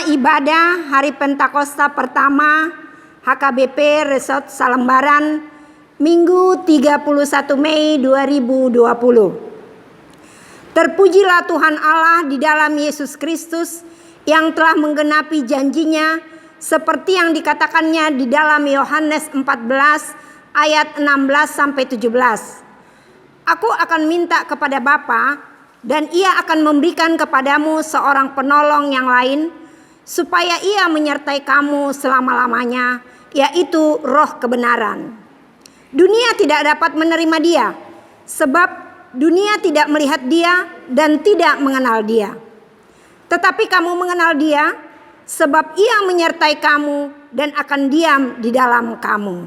ibadah Hari Pentakosta pertama HKBP Resort Salembaran Minggu 31 Mei 2020. Terpujilah Tuhan Allah di dalam Yesus Kristus yang telah menggenapi janjinya seperti yang dikatakannya di dalam Yohanes 14 ayat 16-17. Aku akan minta kepada Bapa dan Ia akan memberikan kepadamu seorang penolong yang lain supaya Ia menyertai kamu selama-lamanya, yaitu Roh kebenaran. Dunia tidak dapat menerima Dia sebab dunia tidak melihat Dia dan tidak mengenal Dia. Tetapi kamu mengenal Dia sebab Ia menyertai kamu dan akan diam di dalam kamu.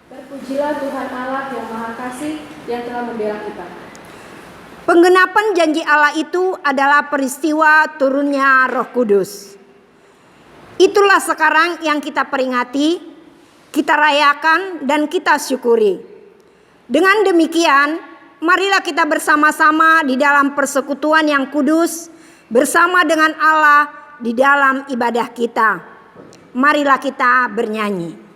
Terpujilah Tuhan Allah yang Maha Kasih yang telah membela kita. Penggenapan janji Allah itu adalah peristiwa turunnya Roh Kudus. Itulah sekarang yang kita peringati, kita rayakan dan kita syukuri. Dengan demikian, marilah kita bersama-sama di dalam persekutuan yang kudus bersama dengan Allah di dalam ibadah kita. Marilah kita bernyanyi.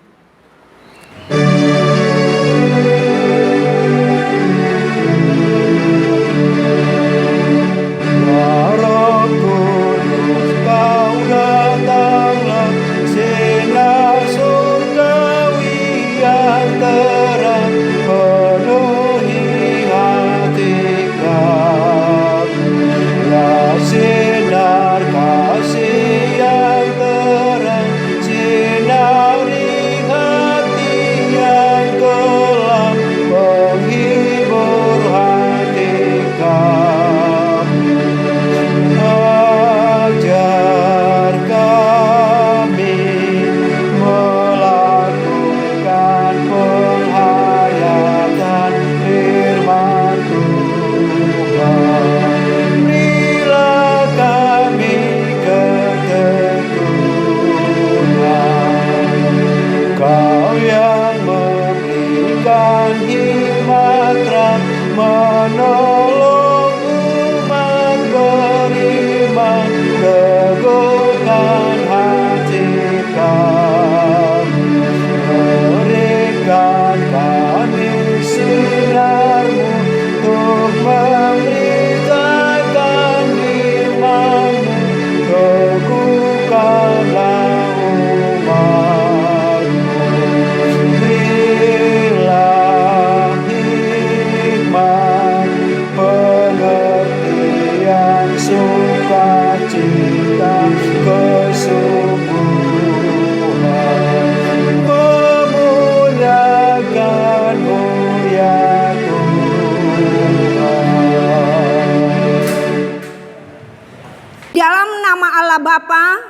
Bapa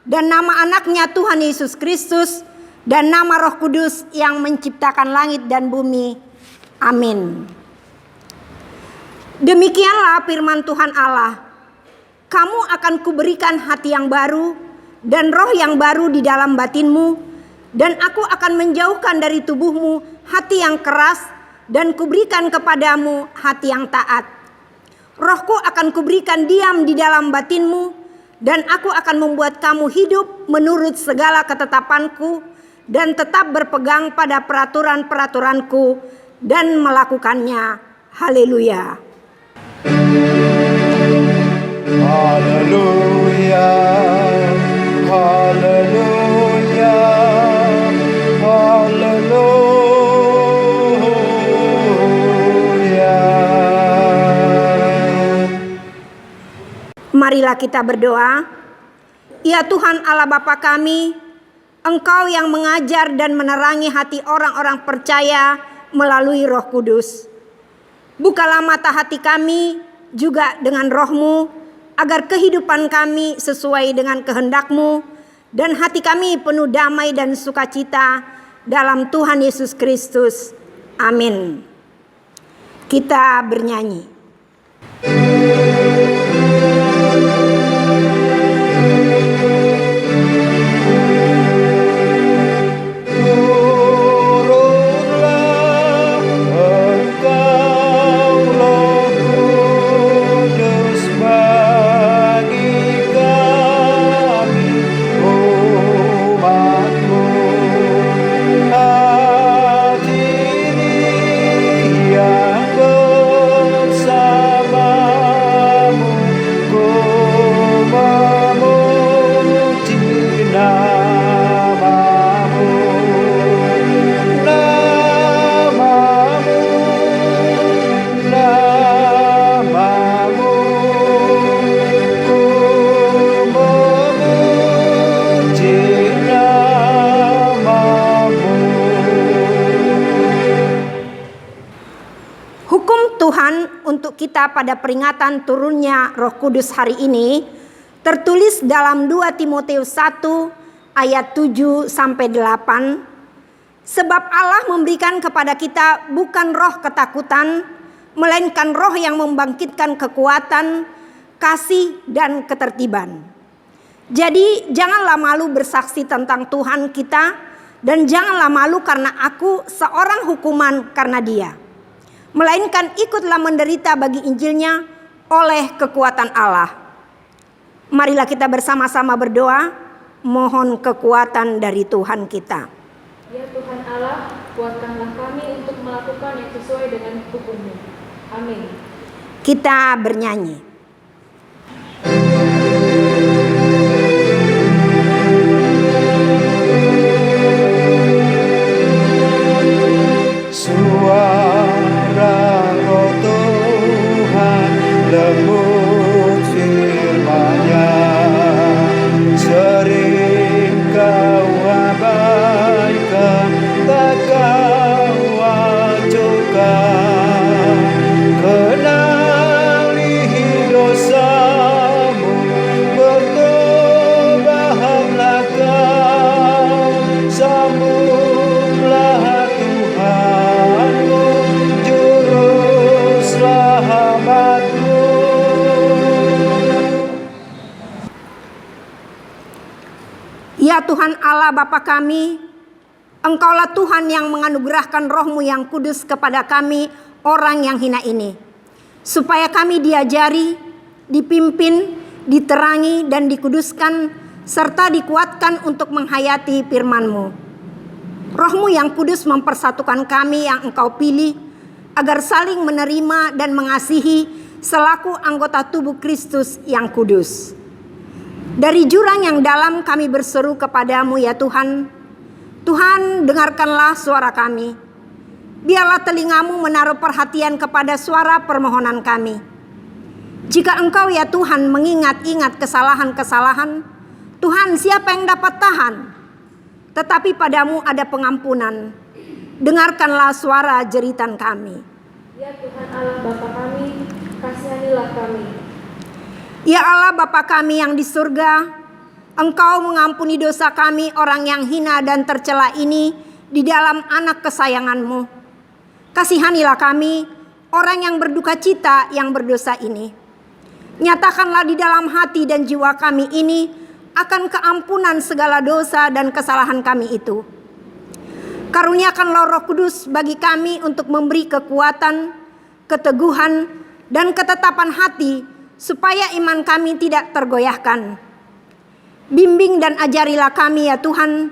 dan nama anaknya Tuhan Yesus Kristus dan nama Roh Kudus yang menciptakan langit dan bumi. Amin. Demikianlah firman Tuhan Allah. Kamu akan kuberikan hati yang baru dan roh yang baru di dalam batinmu, dan aku akan menjauhkan dari tubuhmu hati yang keras dan kuberikan kepadamu hati yang taat. Rohku akan kuberikan diam di dalam batinmu, dan aku akan membuat kamu hidup menurut segala ketetapanku dan tetap berpegang pada peraturan-peraturanku dan melakukannya. Haleluya. Haleluya. Haleluya. Haleluya. Marilah kita berdoa. Ya Tuhan Allah Bapa kami, Engkau yang mengajar dan menerangi hati orang-orang percaya melalui Roh Kudus. Bukalah mata hati kami juga dengan Roh-Mu, agar kehidupan kami sesuai dengan kehendak-Mu, dan hati kami penuh damai dan sukacita dalam Tuhan Yesus Kristus. Amin. Kita bernyanyi. Kami Tuhan untuk kita pada peringatan turunnya Roh Kudus hari ini tertulis dalam 2 Timotius 1 ayat 7 sampai 8. Sebab Allah memberikan kepada kita bukan roh ketakutan, melainkan roh yang membangkitkan kekuatan, kasih, dan ketertiban. Jadi janganlah malu bersaksi tentang Tuhan kita, dan janganlah malu karena aku seorang hukuman karena Dia. Melainkan ikutlah menderita bagi Injilnya oleh kekuatan Allah. Marilah kita bersama-sama berdoa, mohon kekuatan dari Tuhan kita. Ya Tuhan Allah, kuatkanlah kami untuk melakukan yang sesuai dengan hukum-Mu. Amin. Kita bernyanyi. Suara Roh Tuhan lembut firman-Nya, sering Kau abaikan, tak Kau acuhkan. Kenali dosamu, bertobatlah kau, sambutlah Tuhanmu, juru selamatmu. Ya Tuhan Allah Bapa kami, Engkaulah Tuhan yang menganugerahkan Roh-Mu yang kudus kepada kami orang yang hina ini, supaya kami diajari, dipimpin, diterangi, dan dikuduskan, serta dikuatkan untuk menghayati firman-Mu. Roh-Mu yang kudus mempersatukan kami yang Engkau pilih, agar saling menerima dan mengasihi selaku anggota tubuh Kristus yang kudus. Dari jurang yang dalam kami berseru kepadamu ya Tuhan. Tuhan, dengarkanlah suara kami. Biarlah telingamu menaruh perhatian kepada suara permohonan kami. Jika Engkau ya Tuhan mengingat-ingat kesalahan-kesalahan, Tuhan, siapa yang dapat tahan? Tetapi padamu ada pengampunan. Dengarkanlah suara jeritan kami. Ya Tuhan Allah Bapa kami, kasihanilah kami. Ya Allah Bapa kami yang di surga, Engkau mengampuni dosa kami orang yang hina dan tercela ini di dalam anak kesayangan-Mu. Kasihanilah kami orang yang berduka cita yang berdosa ini. Nyatakanlah di dalam hati dan jiwa kami ini akan keampunan segala dosa dan kesalahan kami itu. Karuniakanlah Roh Kudus bagi kami untuk memberi kekuatan, keteguhan, dan ketetapan hati supaya iman kami tidak tergoyahkan. Bimbing dan ajarilah kami ya Tuhan,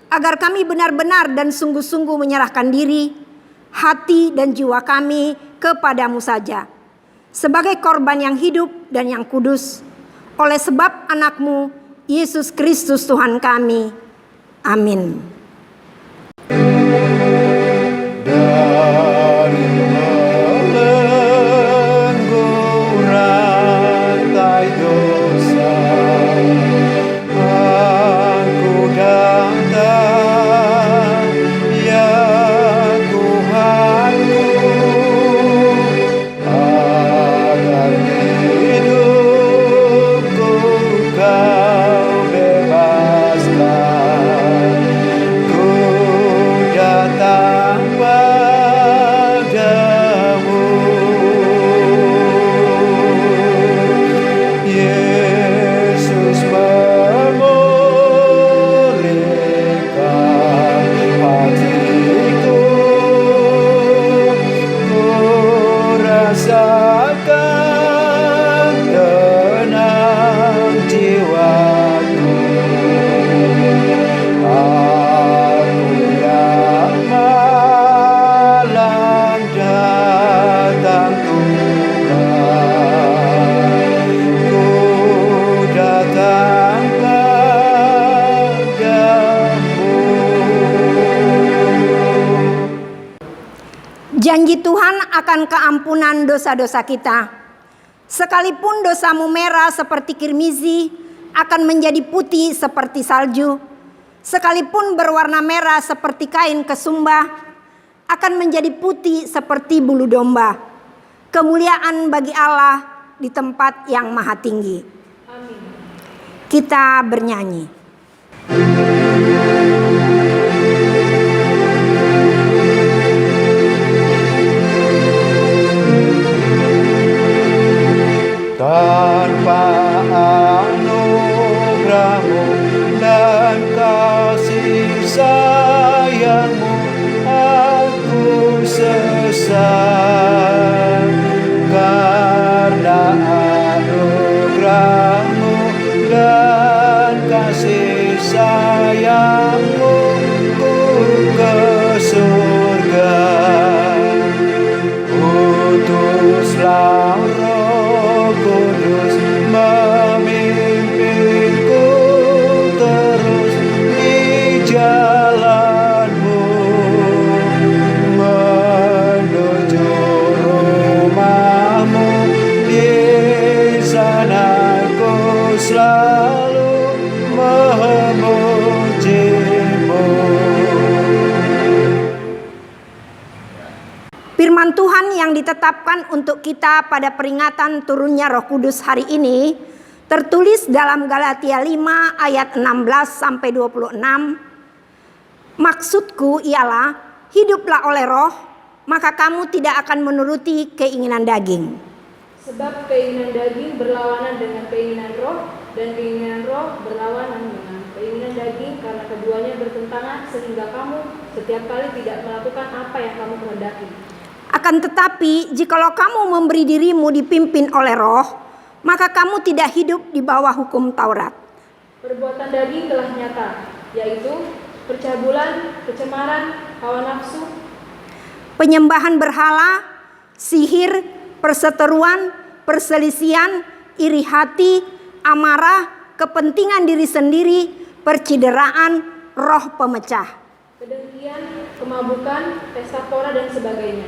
agar kami benar-benar dan sungguh-sungguh menyerahkan diri, hati dan jiwa kami kepadamu saja, sebagai korban yang hidup dan yang kudus, oleh sebab anak-Mu, Yesus Kristus Tuhan kami. Amin. Dari belenggu rantai dosa, aku datang, ya Tuhanku, agar hidupku Kau bebaskan. Ku datang padamu, Yesus, memulihkan hatiku. Ku rasakan tenang jiwaku. Aku yang malam datang Tuhan, ku datang padamu. Janji Tuhan akan keampunan dosa-dosa kita. Sekalipun dosamu merah seperti kirmizi, akan menjadi putih seperti salju. Sekalipun berwarna merah seperti kain kesumba, akan menjadi putih seperti bulu domba. Kemuliaan bagi Allah di tempat yang maha tinggi. Amin. Kita bernyanyi. Tanpa anugerah-Mu dan kasih sayang-Mu, aku sesat. Karena anugerah-Mu dan kasih sayang-Mu, ku ke surga. Utuslah Roh Kudus memimpinku terus di jalan-Mu, menuju rumah-Mu. Di sana ku selalu memuji-Mu. Firman Tuhan yang ditetapkan untuk kita pada peringatan turunnya Roh Kudus hari ini tertulis dalam Galatia 5 ayat 16 sampai 26. Maksudku ialah, hiduplah oleh Roh, maka kamu tidak akan menuruti keinginan daging. Sebab keinginan daging berlawanan dengan keinginan roh, dan keinginan roh berlawanan dengan keinginan daging, karena keduanya bertentangan, sehingga kamu setiap kali tidak melakukan apa yang kamu kehendaki. Akan tetapi, jikalau kamu memberi dirimu dipimpin oleh Roh, maka kamu tidak hidup di bawah hukum Taurat. Perbuatan daging telah nyata, yaitu percabulan, kecemaran, hawa nafsu, Penyembahan berhala, sihir, perseteruan, perselisihan, iri hati, amarah, kepentingan diri sendiri, percideraan, roh pemecah. kedengkian, kemabukan, pesta pora, dan sebagainya.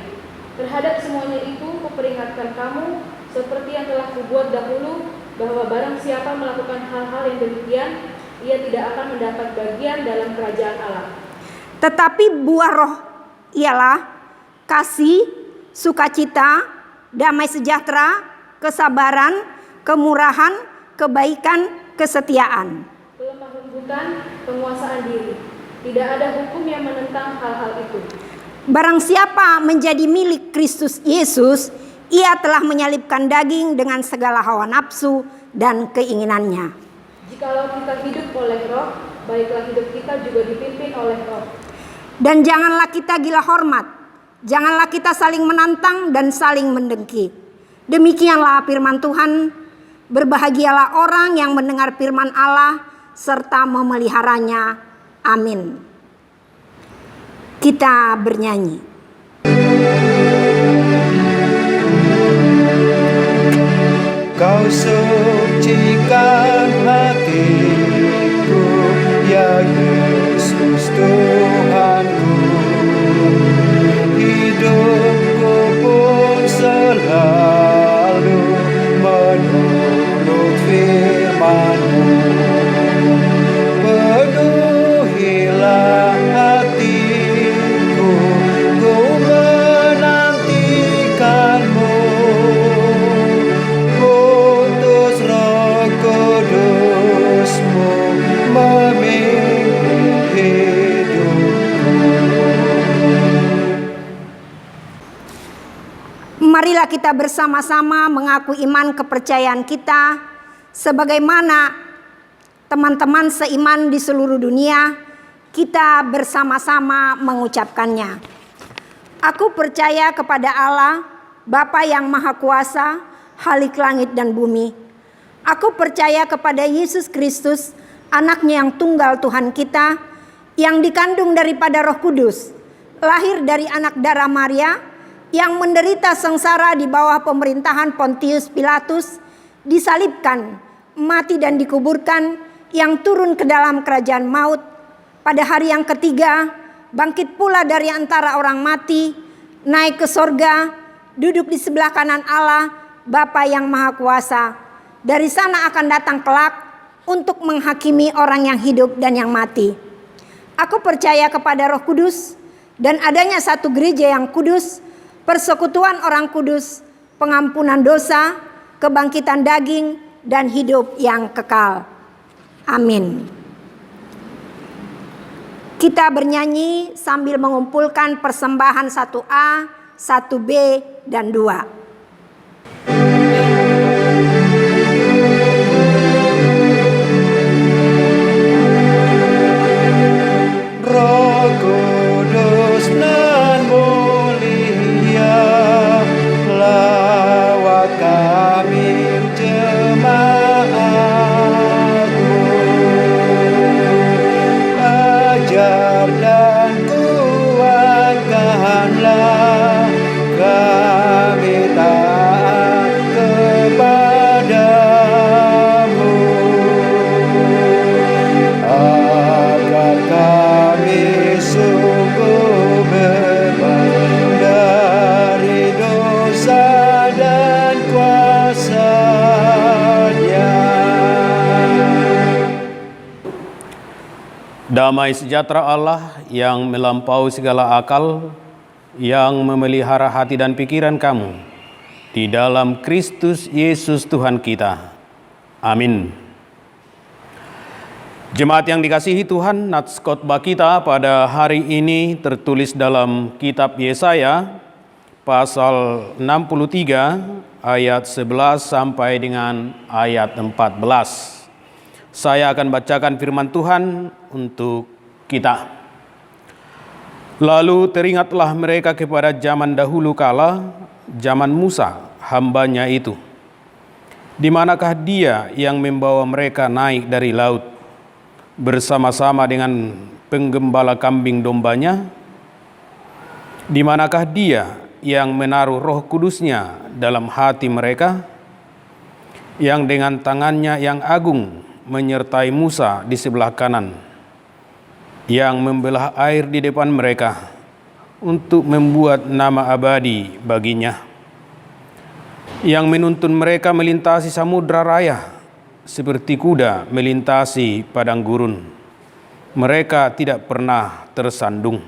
Terhadap semuanya itu kuperingatkan kamu, seperti yang telah kubuat dahulu, bahwa barang siapa melakukan hal-hal yang demikian, ia tidak akan mendapat bagian dalam kerajaan Allah. Tetapi buah roh ialah kasih, sukacita, damai sejahtera, kesabaran, kemurahan, kebaikan, kesetiaan. Kelemah lembutan, penguasaan diri. Tidak ada hukum yang menentang hal-hal itu. Barang siapa menjadi milik Kristus Yesus, ia telah menyalibkan daging dengan segala hawa nafsu dan keinginannya. Jikalau kita hidup oleh roh, baiklah hidup kita juga dipimpin oleh roh. Dan janganlah kita gila hormat, janganlah kita saling menantang dan saling mendengki. Demikianlah firman Tuhan. Berbahagialah orang yang mendengar firman Allah serta memeliharanya. Amin. Kita bernyanyi. Kau sucikan hatiku, ya Yesus Tuhanku. Hidupku pun selalu menurut firman-Mu. Penuhilah hatiku, ku menantikan-Mu. Utus Roh Kudus-Mu memimpin hidupku. Marilah kita bersama-sama mengaku iman kepercayaan kita sebagaimana teman-teman seiman di seluruh dunia, kita bersama-sama mengucapkannya. Aku percaya kepada Allah, Bapa yang Maha Kuasa, Khalik langit dan bumi. Aku percaya kepada Yesus Kristus, anaknya yang tunggal Tuhan kita, yang dikandung daripada Roh Kudus, lahir dari anak darah Maria, yang menderita sengsara di bawah pemerintahan Pontius Pilatus, disalibkan, mati dan dikuburkan, yang turun ke dalam kerajaan maut, pada hari yang ketiga bangkit pula dari antara orang mati, naik ke sorga, duduk di sebelah kanan Allah, Bapa yang Maha Kuasa. Dari sana akan datang kelak untuk menghakimi orang yang hidup dan yang mati. Aku percaya kepada Roh Kudus dan adanya satu gereja yang kudus, persekutuan orang kudus, pengampunan dosa, kebangkitan daging, dan hidup yang kekal. Amin. Kita bernyanyi sambil mengumpulkan persembahan 1A, 1B, dan 2. Roh Kudus nan mulia, lawat kami jemaat agung. Ajar dan kuatkanlah kami taat kepadamu, agar kami sungguh bebas dari dosa dan kuasanya. Damai sejahtera Allah yang melampaui segala akal, yang memelihara hati dan pikiran kamu di dalam Kristus Yesus Tuhan kita. Amin. Jemaat yang dikasihi Tuhan, nats khotbah kita pada hari ini tertulis dalam kitab Yesaya pasal 63 ayat 11 sampai dengan ayat 14. Saya akan bacakan firman Tuhan untuk kita. Lalu teringatlah mereka kepada zaman dahulu kala, zaman Musa, hambanya itu. Di manakah dia yang membawa mereka naik dari laut bersama-sama dengan penggembala kambing dombanya? Di manakah dia yang menaruh Roh Kudusnya dalam hati mereka, yang dengan tangannya yang agung menyertai Musa di sebelah kanan, yang membelah air di depan mereka untuk membuat nama abadi baginya, yang menuntun mereka melintasi samudra raya seperti kuda melintasi padang gurun. Mereka tidak pernah tersandung.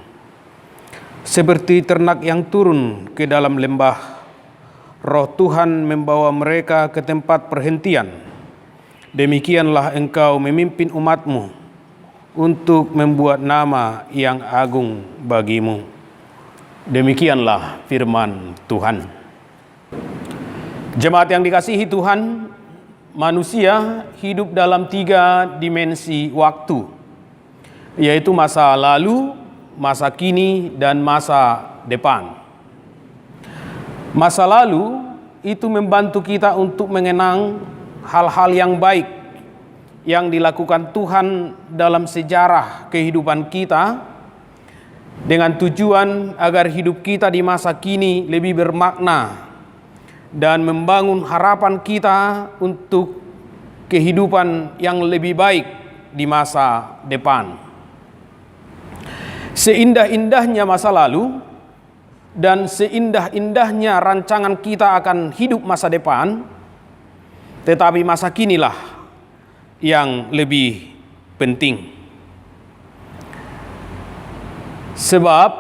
Seperti ternak yang turun ke dalam lembah, Roh Tuhan membawa mereka ke tempat perhentian. Demikianlah engkau memimpin umatmu untuk membuat nama yang agung bagimu. Demikianlah firman Tuhan. Jemaat yang dikasihi Tuhan, manusia hidup dalam 3 dimensi waktu, yaitu masa lalu, masa kini, dan masa depan. Masa lalu itu membantu kita untuk mengenang hal-hal yang baik yang dilakukan Tuhan dalam sejarah kehidupan kita, dengan tujuan agar hidup kita di masa kini lebih bermakna dan membangun harapan kita untuk kehidupan yang lebih baik di masa depan. Seindah-indahnya masa lalu dan seindah-indahnya rancangan kita akan hidup masa depan, tetapi masa kinilah yang lebih penting. Sebab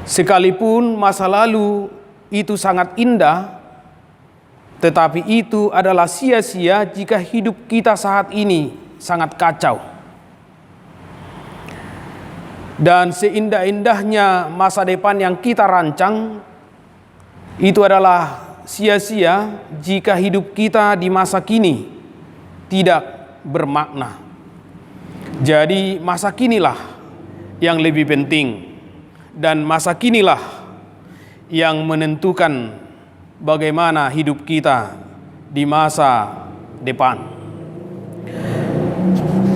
sekalipun masa lalu itu sangat indah, tetapi itu adalah sia-sia jika hidup kita saat ini sangat kacau. Dan seindah-indahnya masa depan yang kita rancang, itu adalah sia-sia jika hidup kita di masa kini tidak bermakna. Jadi masa kinilah yang lebih penting, dan masa kinilah yang menentukan bagaimana hidup kita di masa depan.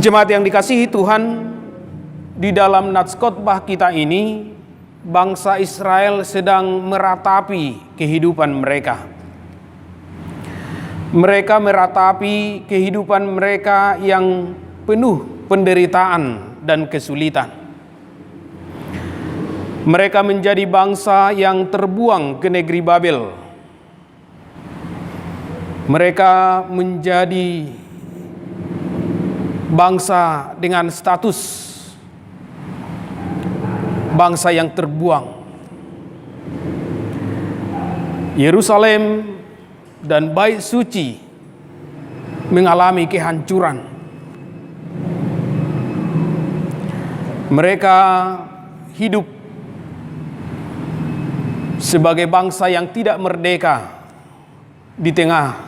Jemaat yang dikasihi Tuhan, di dalam nats khotbah kita ini, bangsa Israel sedang meratapi kehidupan mereka. Mereka meratapi kehidupan mereka yang penuh penderitaan dan kesulitan. Mereka menjadi bangsa yang terbuang ke negeri Babel. Mereka menjadi bangsa dengan status bangsa yang terbuang. Yerusalem dan Bait Suci mengalami kehancuran. Mereka hidup sebagai bangsa yang tidak merdeka di tengah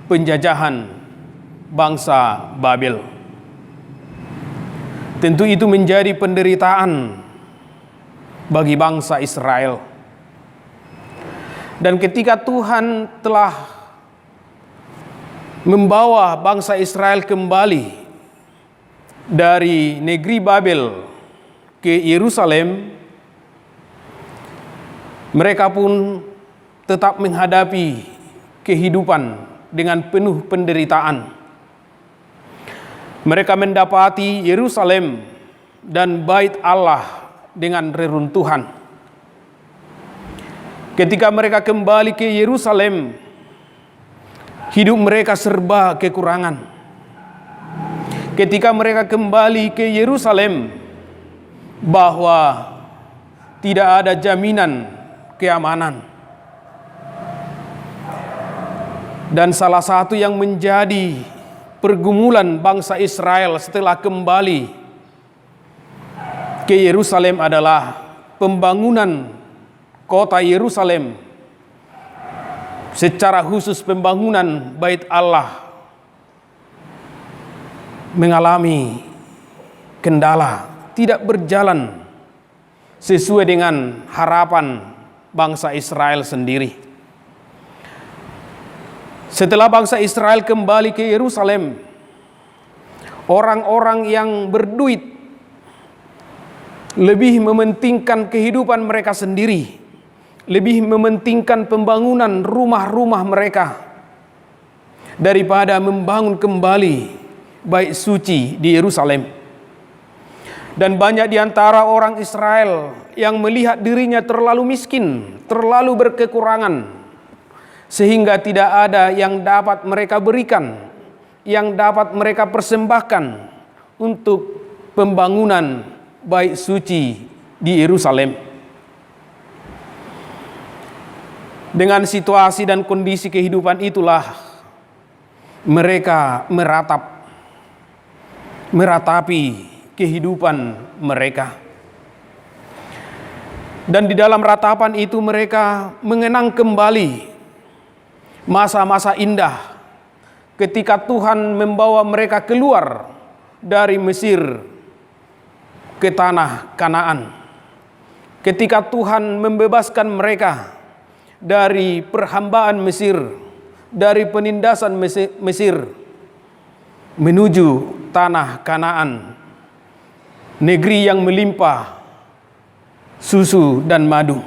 penjajahan bangsa Babel. Tentu itu menjadi penderitaan bagi bangsa Israel. Dan ketika Tuhan telah membawa bangsa Israel kembali dari negeri Babel ke Yerusalem, mereka pun tetap menghadapi kehidupan dengan penuh penderitaan. Mereka mendapati Yerusalem dan Bait Allah dengan reruntuhan. Ketika mereka kembali ke Yerusalem, hidup mereka serba kekurangan. Ketika mereka kembali ke Yerusalem, bahwa tidak ada jaminan keamanan. Dan salah satu yang menjadi pergumulan bangsa Israel setelah kembali ke Yerusalem adalah pembangunan kota Yerusalem, secara khusus pembangunan Bait Allah, mengalami kendala, tidak berjalan sesuai dengan harapan bangsa Israel sendiri. Setelah bangsa Israel kembali ke Yerusalem, orang-orang yang berduit lebih mementingkan kehidupan mereka sendiri, lebih mementingkan pembangunan rumah-rumah mereka daripada membangun kembali Bait Suci di Yerusalem. Dan banyak di antara orang Israel yang melihat dirinya terlalu miskin, terlalu berkekurangan, sehingga tidak ada yang dapat mereka berikan, yang dapat mereka persembahkan untuk pembangunan Bait Suci di Yerusalem. Dengan situasi dan kondisi kehidupan itulah mereka meratapi kehidupan mereka. Dan di dalam ratapan itu mereka mengenang kembali masa-masa indah ketika Tuhan membawa mereka keluar dari Mesir ke tanah Kanaan. Ketika Tuhan membebaskan mereka dari perhambaan Mesir, dari penindasan Mesir menuju tanah Kanaan, negeri yang melimpah susu dan madu.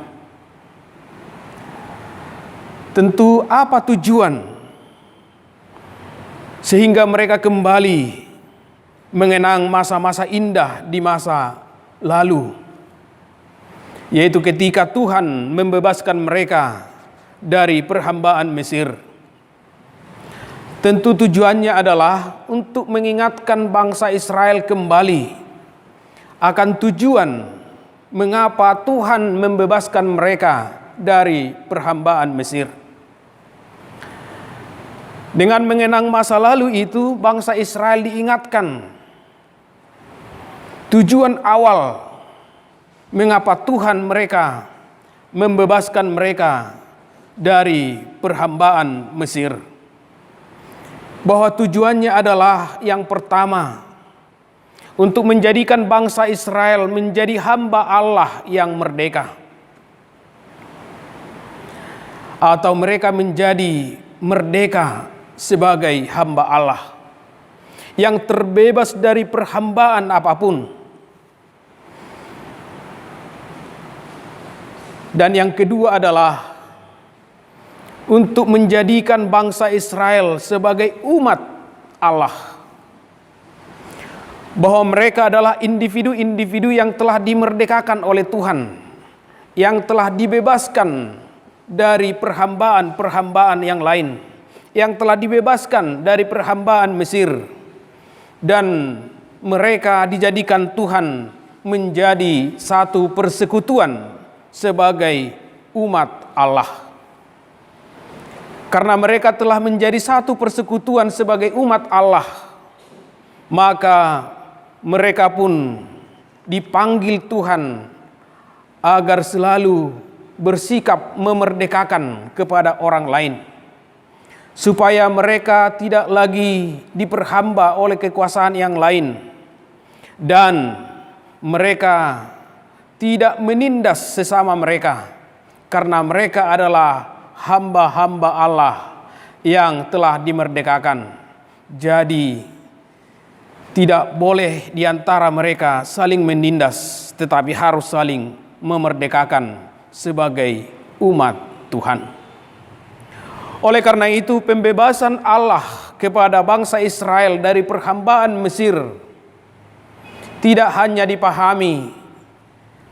Tentu apa tujuan sehingga mereka kembali mengenang masa-masa indah di masa lalu, yaitu ketika Tuhan membebaskan mereka dari perhambaan Mesir. Tentu tujuannya adalah untuk mengingatkan bangsa Israel kembali akan tujuan mengapa Tuhan membebaskan mereka dari perhambaan Mesir. Dengan mengenang masa lalu itu, bangsa Israel diingatkan tujuan awal mengapa Tuhan mereka membebaskan mereka dari perhambaan Mesir. Bahwa tujuannya adalah yang pertama, untuk menjadikan bangsa Israel menjadi hamba Allah yang merdeka. Atau mereka menjadi merdeka sebagai hamba Allah yang terbebas dari perhambaan apapun. Dan yang kedua adalah untuk menjadikan bangsa Israel sebagai umat Allah, bahwa mereka adalah individu-individu yang telah dimerdekakan oleh Tuhan, yang telah dibebaskan dari perhambaan-perhambaan yang lain, yang telah dibebaskan dari perhambaan Mesir, dan mereka dijadikan Tuhan menjadi satu persekutuan sebagai umat Allah. Karena mereka telah menjadi satu persekutuan sebagai umat Allah, maka mereka pun dipanggil Tuhan agar selalu bersikap memerdekakan kepada orang lain, supaya mereka tidak lagi diperhamba oleh kekuasaan yang lain, dan mereka tidak menindas sesama mereka, karena mereka adalah hamba-hamba Allah yang telah dimerdekakan. Jadi tidak boleh di antara mereka saling menindas, tetapi harus saling memerdekakan sebagai umat Tuhan. Oleh karena itu, pembebasan Allah kepada bangsa Israel dari perhambaan Mesir tidak hanya dipahami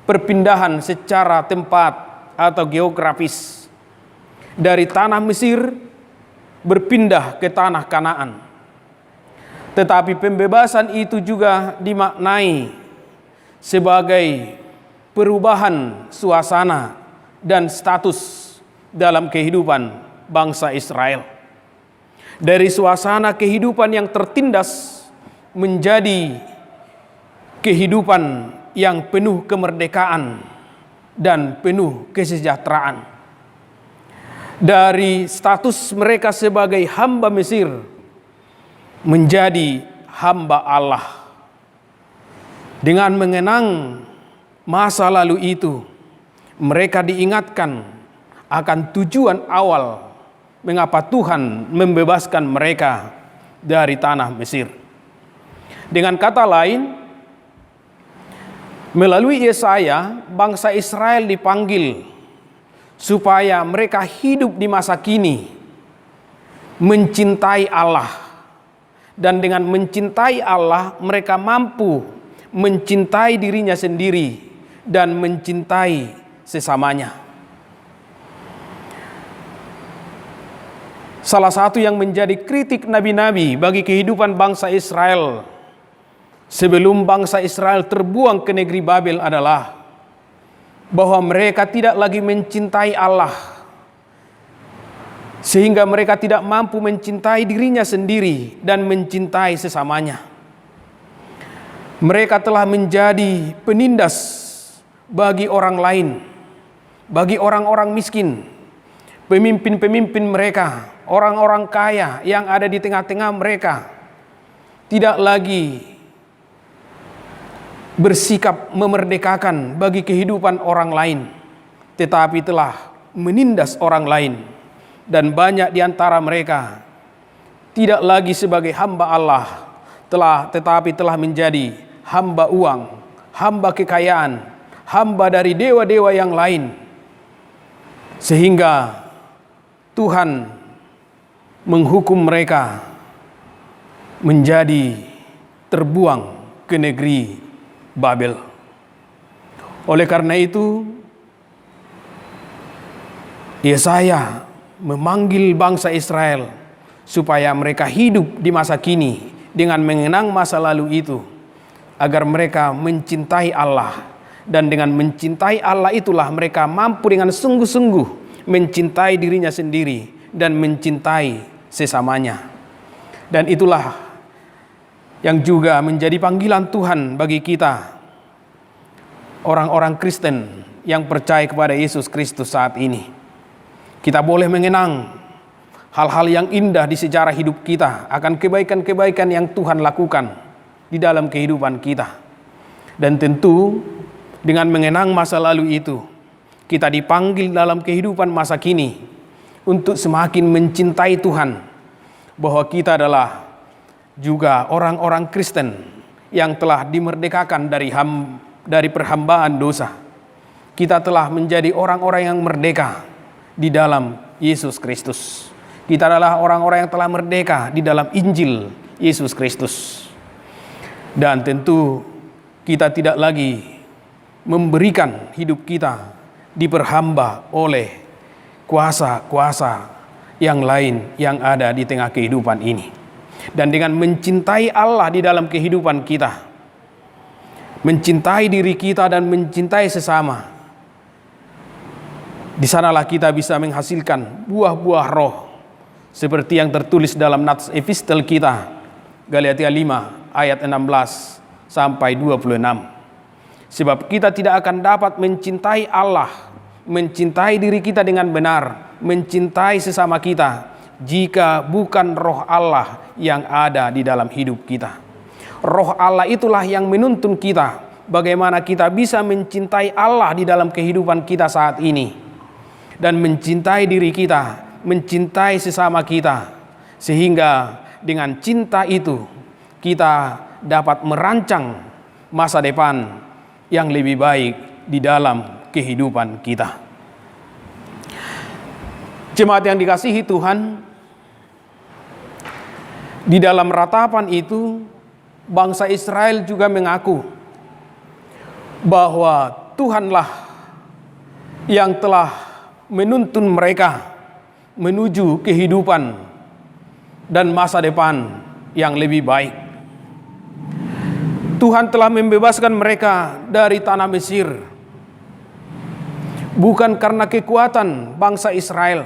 perpindahan secara tempat atau geografis dari tanah Mesir berpindah ke tanah Kanaan, tetapi pembebasan itu juga dimaknai sebagai perubahan suasana dan status dalam kehidupan bangsa Israel. Dari suasana kehidupan yang tertindas menjadi kehidupan yang penuh kemerdekaan dan penuh kesejahteraan. Dari status mereka sebagai hamba Mesir menjadi hamba Allah. Dengan mengenang masa lalu itu, mereka diingatkan akan tujuan awal mengapa Tuhan membebaskan mereka dari tanah Mesir. Dengan kata lain, melalui Yesaya, bangsa Israel dipanggil supaya mereka hidup di masa kini mencintai Allah. Dan dengan mencintai Allah, mereka mampu mencintai dirinya sendiri dan mencintai sesamanya. Salah satu yang menjadi kritik nabi-nabi bagi kehidupan bangsa Israel sebelum bangsa Israel terbuang ke negeri Babel adalah bahwa mereka tidak lagi mencintai Allah, sehingga mereka tidak mampu mencintai dirinya sendiri dan mencintai sesamanya. Mereka telah menjadi penindas bagi orang lain, bagi orang-orang miskin, pemimpin-pemimpin mereka, orang-orang kaya yang ada di tengah-tengah mereka tidak lagi bersikap memerdekakan bagi kehidupan orang lain, tetapi telah menindas orang lain. Dan banyak di antara mereka tidak lagi sebagai hamba Allah, tetapi telah menjadi hamba uang, hamba kekayaan, hamba dari dewa-dewa yang lain. Sehingga Tuhan menghukum mereka menjadi terbuang ke negeri Babel. Oleh karena itu, Yesaya memanggil bangsa Israel supaya mereka hidup di masa kini dengan mengenang masa lalu itu, agar mereka mencintai Allah. Dan dengan mencintai Allah itulah mereka mampu dengan sungguh-sungguh mencintai dirinya sendiri dan mencintai sesamanya. Dan itulah yang juga menjadi panggilan Tuhan bagi kita, orang-orang Kristen yang percaya kepada Yesus Kristus saat ini. Kita boleh mengenang hal-hal yang indah di sejarah hidup kita, akan kebaikan-kebaikan yang Tuhan lakukan di dalam kehidupan kita. Dan tentu dengan mengenang masa lalu itu, kita dipanggil dalam kehidupan masa kini untuk semakin mencintai Tuhan, bahwa kita adalah juga orang-orang Kristen yang telah dimerdekakan dari perhambaan dosa. Kita telah menjadi orang-orang yang merdeka di dalam Yesus Kristus. Kita adalah orang-orang yang telah merdeka di dalam Injil Yesus Kristus. Dan tentu kita tidak lagi memberikan hidup kita diperhamba oleh kuasa-kuasa yang lain yang ada di tengah kehidupan ini. Dan dengan mencintai Allah di dalam kehidupan kita, mencintai diri kita dan mencintai sesama, di sanalah kita bisa menghasilkan buah-buah roh seperti yang tertulis dalam nats epistel kita, Galatia 5 ayat 16 sampai 26. Sebab kita tidak akan dapat mencintai Allah, mencintai diri kita dengan benar, mencintai sesama kita, jika bukan roh Allah yang ada di dalam hidup kita. Roh Allah itulah yang menuntun kita bagaimana kita bisa mencintai Allah di dalam kehidupan kita saat ini, dan mencintai diri kita, mencintai sesama kita, sehingga dengan cinta itu kita dapat merancang masa depan yang lebih baik di dalam kehidupan kita. Jemaat yang dikasihi Tuhan, di dalam ratapan itu bangsa Israel juga mengaku bahwa Tuhanlah yang telah menuntun mereka menuju kehidupan dan masa depan yang lebih baik. Tuhan telah membebaskan mereka dari tanah Mesir, bukan karena kekuatan bangsa Israel,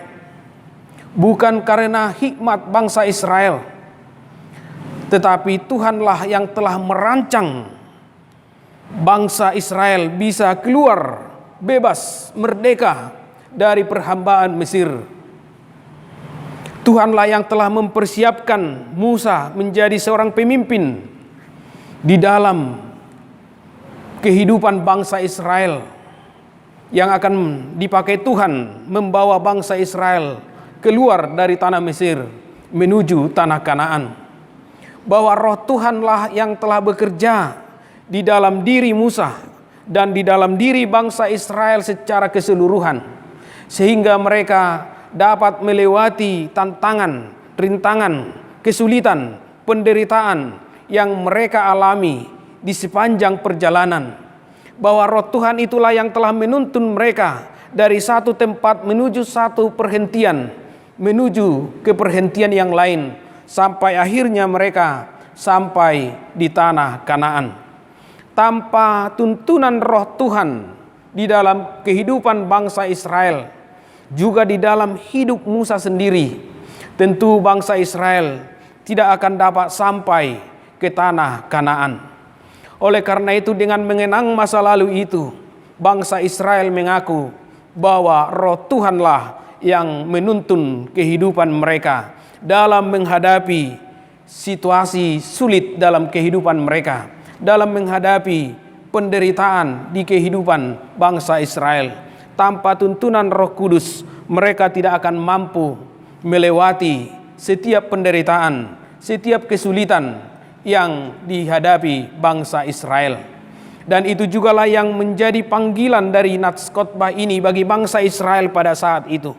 bukan karena hikmat bangsa Israel, tetapi Tuhanlah yang telah merancang bangsa Israel bisa keluar bebas, merdeka dari perhambaan Mesir. Tuhanlah yang telah mempersiapkan Musa menjadi seorang pemimpin di dalam kehidupan bangsa Israel, yang akan dipakai Tuhan membawa bangsa Israel keluar dari tanah Mesir menuju tanah Kanaan. Bahwa roh Tuhanlah yang telah bekerja di dalam diri Musa dan di dalam diri bangsa Israel secara keseluruhan, sehingga mereka dapat melewati tantangan, rintangan, kesulitan, penderitaan yang mereka alami di sepanjang perjalanan. Bahwa roh Tuhan itulah yang telah menuntun mereka dari satu tempat menuju satu perhentian, menuju ke perhentian yang lain, sampai akhirnya mereka sampai di tanah Kanaan. Tanpa tuntunan roh Tuhan di dalam kehidupan bangsa Israel, juga di dalam hidup Musa sendiri, tentu bangsa Israel tidak akan dapat sampai ke tanah Kanaan. Oleh karena itu, dengan mengenang masa lalu itu, bangsa Israel mengaku bahwa roh Tuhanlah yang menuntun kehidupan mereka dalam menghadapi situasi sulit dalam kehidupan mereka, dalam menghadapi penderitaan di kehidupan bangsa Israel. Tanpa tuntunan Roh Kudus, mereka tidak akan mampu melewati setiap penderitaan, setiap kesulitan yang dihadapi bangsa Israel. Dan itu jugalah yang menjadi panggilan dari nats khotbah ini bagi bangsa Israel pada saat itu.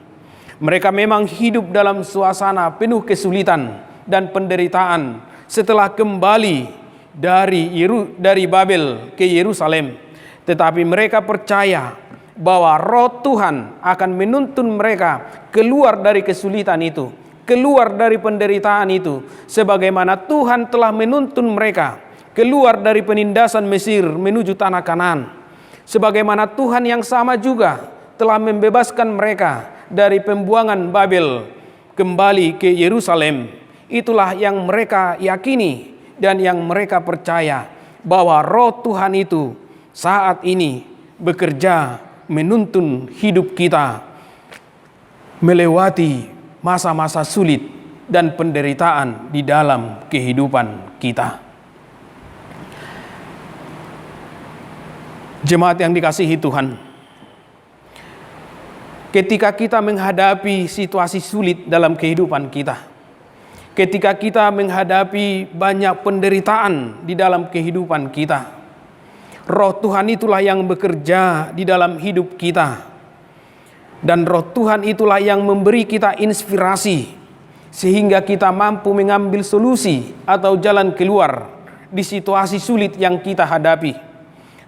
Mereka memang hidup dalam suasana penuh kesulitan dan penderitaan setelah kembali dari Babel ke Yerusalem. Tetapi mereka percaya bahwa roh Tuhan akan menuntun mereka keluar dari kesulitan itu, keluar dari penderitaan itu, sebagaimana Tuhan telah menuntun mereka keluar dari penindasan Mesir menuju tanah Kanaan. Sebagaimana Tuhan yang sama juga telah membebaskan mereka dari pembuangan Babel kembali ke Yerusalem. Itulah yang mereka yakini dan yang mereka percaya, bahwa roh Tuhan itu saat ini bekerja menuntun hidup kita melewati masa-masa sulit dan penderitaan di dalam kehidupan kita. Jemaat yang dikasihi Tuhan, ketika kita menghadapi situasi sulit dalam kehidupan kita, ketika kita menghadapi banyak penderitaan di dalam kehidupan kita, roh Tuhan itulah yang bekerja di dalam hidup kita. Dan roh Tuhan itulah yang memberi kita inspirasi, sehingga kita mampu mengambil solusi atau jalan keluar di situasi sulit yang kita hadapi.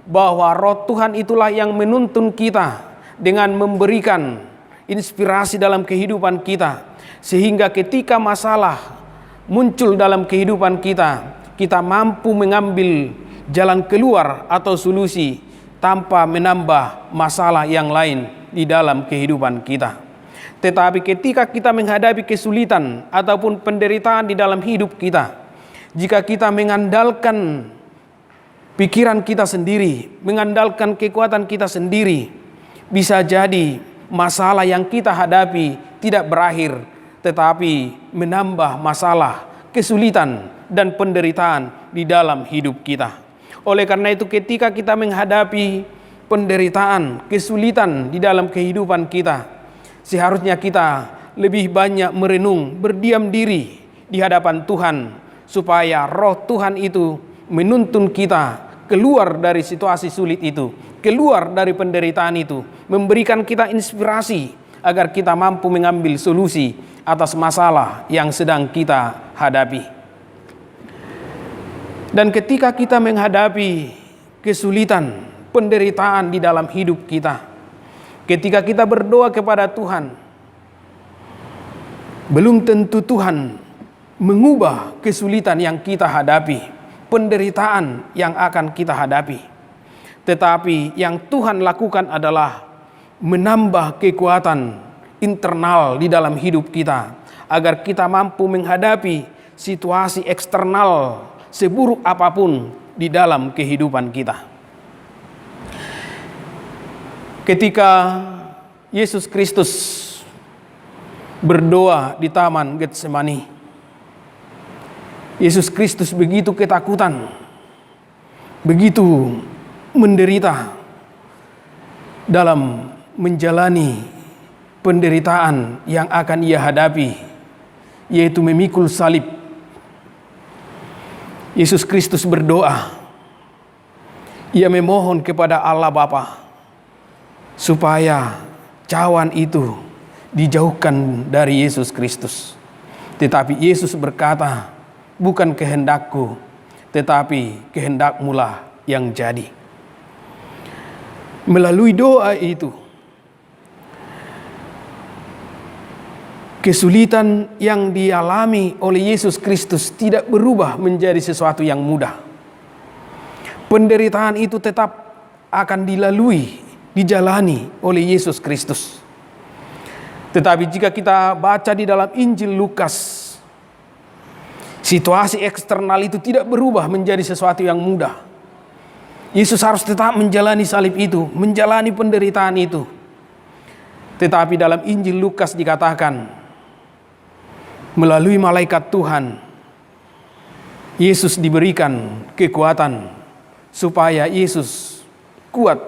Bahwa roh Tuhan itulah yang menuntun kita dengan memberikan inspirasi dalam kehidupan kita, sehingga ketika masalah muncul dalam kehidupan kita, kita mampu mengambil jalan keluar atau solusi tanpa menambah masalah yang lain di dalam kehidupan kita. Tetapi ketika kita menghadapi kesulitan ataupun penderitaan di dalam hidup kita, jika kita mengandalkan pikiran kita sendiri, mengandalkan kekuatan kita sendiri, bisa jadi masalah yang kita hadapi tidak berakhir, tetapi menambah masalah, kesulitan, dan penderitaan di dalam hidup kita. Oleh karena itu, ketika kita menghadapi penderitaan, kesulitan di dalam kehidupan kita, seharusnya kita lebih banyak merenung, berdiam diri di hadapan Tuhan, supaya roh Tuhan itu menuntun kita keluar dari situasi sulit itu, keluar dari penderitaan itu, memberikan kita inspirasi agar kita mampu mengambil solusi atas masalah yang sedang kita hadapi. Dan ketika kita menghadapi kesulitan, penderitaan di dalam hidup kita, ketika kita berdoa kepada Tuhan, belum tentu Tuhan mengubah kesulitan yang kita hadapi, penderitaan yang akan kita hadapi. Tetapi yang Tuhan lakukan adalah menambah kekuatan internal di dalam hidup kita, agar kita mampu menghadapi situasi eksternal seburuk apapun di dalam kehidupan kita. Ketika Yesus Kristus berdoa di Taman Getsemani, Yesus Kristus begitu ketakutan, begitu menderita dalam menjalani penderitaan yang akan ia hadapi, yaitu memikul salib. Yesus Kristus berdoa, ia memohon kepada Allah Bapa supaya cawan itu dijauhkan dari Yesus Kristus. Tetapi Yesus berkata, bukan kehendakku, tetapi kehendak-Mu-lah yang jadi. Melalui doa itu, kesulitan yang dialami oleh Yesus Kristus tidak berubah menjadi sesuatu yang mudah. Penderitaan itu tetap akan dijalani oleh Yesus Kristus. Tetapi jika kita baca di dalam Injil Lukas, situasi eksternal itu tidak berubah menjadi sesuatu yang mudah. Yesus harus tetap menjalani salib itu, menjalani penderitaan itu. Tetapi dalam Injil Lukas dikatakan, melalui malaikat Tuhan, Yesus diberikan kekuatan supaya Yesus kuat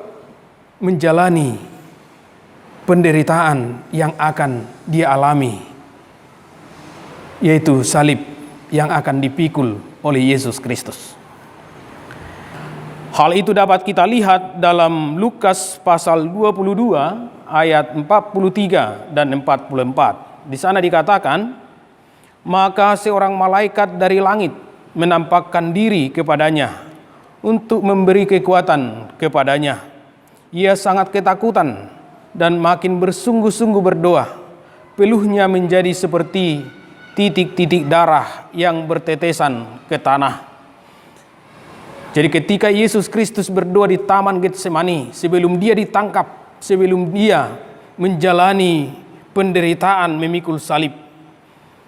menjalani penderitaan yang akan dia alami, yaitu salib yang akan dipikul oleh Yesus Kristus. Hal itu dapat kita lihat dalam Lukas pasal 22 ayat 43 dan 44. Di sana dikatakan, maka seorang malaikat dari langit menampakkan diri kepadanya untuk memberi kekuatan kepadanya. Ia sangat ketakutan dan makin bersungguh-sungguh berdoa. Peluhnya menjadi seperti titik-titik darah yang bertetesan ke tanah. Jadi ketika Yesus Kristus berdoa di Taman Getsemani, sebelum dia ditangkap, sebelum dia menjalani penderitaan memikul salib,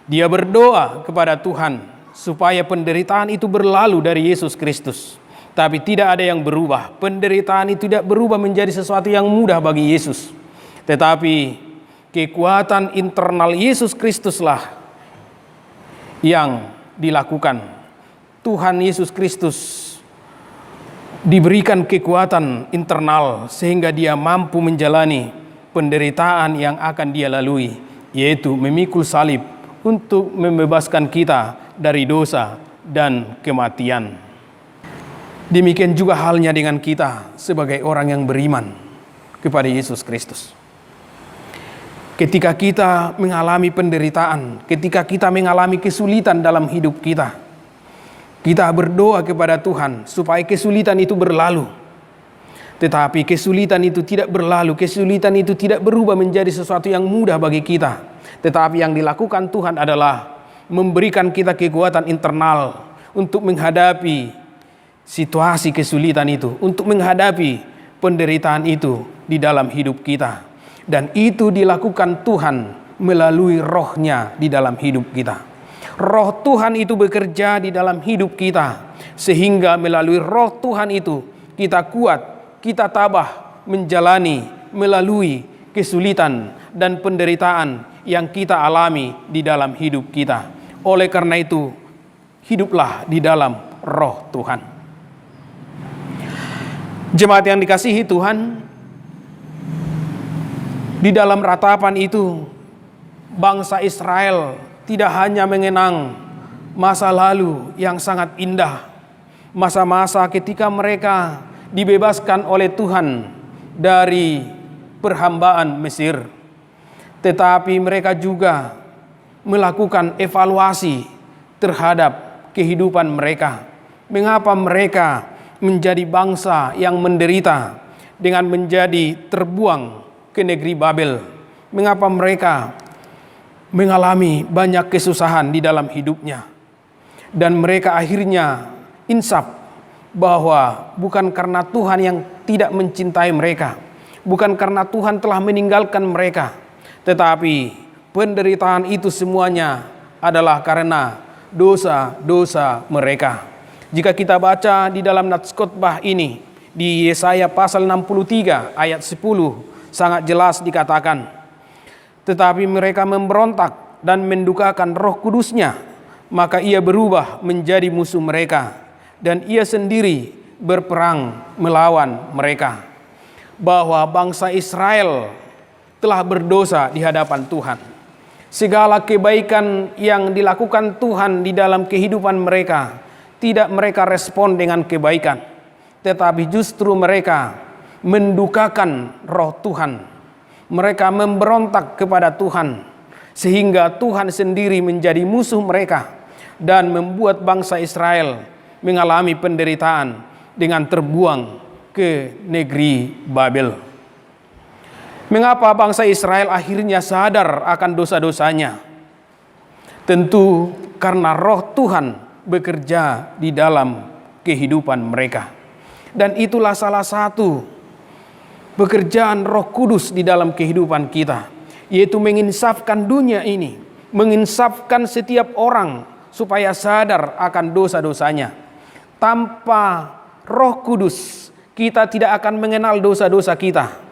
dia berdoa kepada Tuhan supaya penderitaan itu berlalu dari Yesus Kristus. Tapi tidak ada yang berubah. Penderitaan itu tidak berubah menjadi sesuatu yang mudah bagi Yesus. Tetapi kekuatan internal Yesus Kristuslah yang dilakukan. Tuhan Yesus Kristus diberikan kekuatan internal sehingga dia mampu menjalani penderitaan yang akan dia lalui, yaitu memikul salib untuk membebaskan kita dari dosa dan kematian. Demikian juga halnya dengan kita sebagai orang yang beriman kepada Yesus Kristus. Ketika kita mengalami penderitaan, ketika kita mengalami kesulitan dalam hidup kita, kita berdoa kepada Tuhan supaya kesulitan itu berlalu. Tetapi kesulitan itu tidak berlalu, kesulitan itu tidak berubah menjadi sesuatu yang mudah bagi kita. Tetapi yang dilakukan Tuhan adalah memberikan kita kekuatan internal untuk menghadapi situasi kesulitan itu, untuk menghadapi penderitaan itu di dalam hidup kita. Dan itu dilakukan Tuhan melalui roh-Nya di dalam hidup kita. Roh Tuhan itu bekerja di dalam hidup kita, sehingga melalui roh Tuhan itu kita kuat, kita tabah menjalani, melalui kesulitan dan penderitaan yang kita alami di dalam hidup kita. Oleh karena itu, hiduplah di dalam roh Tuhan. Jemaat yang dikasihi Tuhan, di dalam ratapan itu, bangsa Israel tidak hanya mengenang masa lalu yang sangat indah, masa-masa ketika mereka dibebaskan oleh Tuhan dari perhambaan Mesir, tetapi mereka juga melakukan evaluasi terhadap kehidupan mereka. Mengapa mereka menjadi bangsa yang menderita dengan menjadi terbuang ke negeri Babel? Mengapa mereka mengalami banyak kesusahan di dalam hidupnya? Dan mereka akhirnya insaf bahwa bukan karena Tuhan yang tidak mencintai mereka, bukan karena Tuhan telah meninggalkan mereka, tetapi penderitaan itu semuanya adalah karena dosa-dosa mereka. Jika kita baca di dalam nats khotbah ini, di Yesaya pasal 63 ayat 10 sangat jelas dikatakan, tetapi mereka memberontak dan mendukakan Roh Kudus-Nya, maka Ia berubah menjadi musuh mereka, dan Ia sendiri berperang melawan mereka. Bahwa bangsa Israel telah berdosa di hadapan Tuhan. Segala kebaikan yang dilakukan Tuhan di dalam kehidupan mereka, tidak mereka respon dengan kebaikan, tetapi justru mereka mendukakan roh Tuhan. Mereka memberontak kepada Tuhan, sehingga Tuhan sendiri menjadi musuh mereka dan membuat bangsa Israel mengalami penderitaan dengan terbuang ke negeri Babel. Mengapa bangsa Israel akhirnya sadar akan dosa-dosanya? Tentu karena roh Tuhan bekerja di dalam kehidupan mereka. Dan itulah salah satu pekerjaan Roh Kudus di dalam kehidupan kita, yaitu menginsafkan dunia ini, menginsafkan setiap orang supaya sadar akan dosa-dosanya. Tanpa Roh Kudus, kita tidak akan mengenal dosa-dosa kita.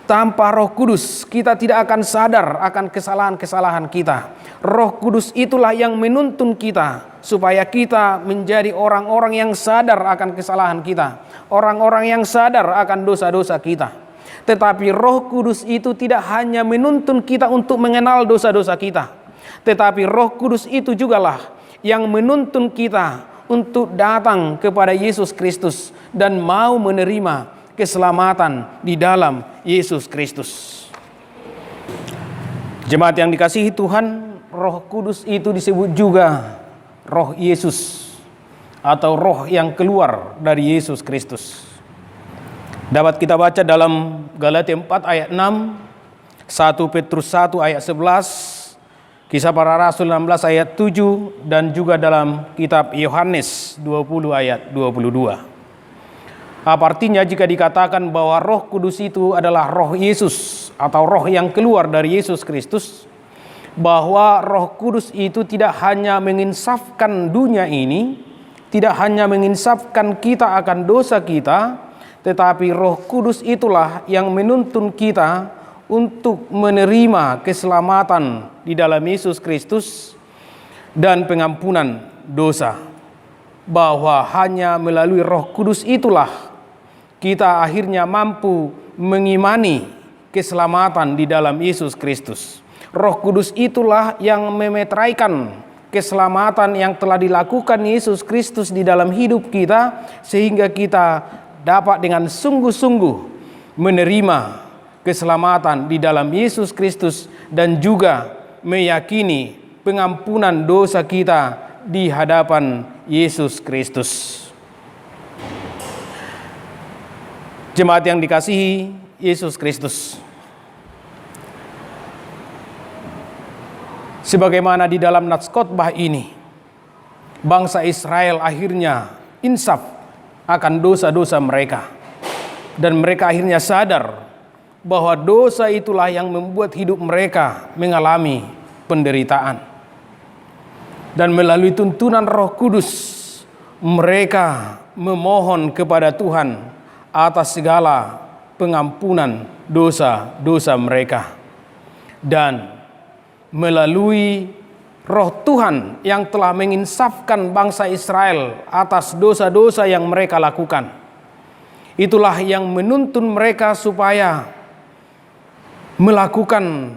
Tanpa Roh Kudus, kita tidak akan sadar akan kesalahan-kesalahan kita. Roh Kudus itulah yang menuntun kita supaya kita menjadi orang-orang yang sadar akan kesalahan kita, orang-orang yang sadar akan dosa-dosa kita. Tetapi Roh Kudus itu tidak hanya menuntun kita untuk mengenal dosa-dosa kita, tetapi Roh Kudus itu jugalah yang menuntun kita untuk datang kepada Yesus Kristus dan mau menerima keselamatan di dalam Yesus Kristus. Jemaat yang dikasihi Tuhan, Roh Kudus itu disebut juga Roh Yesus atau roh yang keluar dari Yesus Kristus. Dapat kita baca dalam Galatia 4 ayat 6, 1 Petrus 1 ayat 11, Kisah Para Rasul 16 ayat 7, dan juga dalam kitab Yohanes 20 ayat 22. Apa artinya jika dikatakan bahwa Roh Kudus itu adalah roh Yesus atau roh yang keluar dari Yesus Kristus? Bahwa Roh Kudus itu tidak hanya menginsafkan dunia ini, tidak hanya menginsafkan kita akan dosa kita, tetapi Roh Kudus itulah yang menuntun kita untuk menerima keselamatan di dalam Yesus Kristus dan pengampunan dosa. Bahwa hanya melalui Roh Kudus itulah kita akhirnya mampu mengimani keselamatan di dalam Yesus Kristus. Roh Kudus itulah yang memeteraikan keselamatan yang telah dilakukan Yesus Kristus di dalam hidup kita, sehingga kita dapat dengan sungguh-sungguh menerima keselamatan di dalam Yesus Kristus dan juga meyakini pengampunan dosa kita di hadapan Yesus Kristus. Jemaat yang dikasihi Yesus Kristus, sebagaimana di dalam nats khotbah ini, bangsa Israel akhirnya insaf akan dosa-dosa mereka, dan mereka akhirnya sadar bahwa dosa itulah yang membuat hidup mereka mengalami penderitaan. Dan melalui tuntunan Roh Kudus, mereka memohon kepada Tuhan atas segala pengampunan dosa-dosa mereka. Dan melalui Roh Tuhan yang telah menginsafkan bangsa Israel atas dosa-dosa yang mereka lakukan, itulah yang menuntun mereka supaya melakukan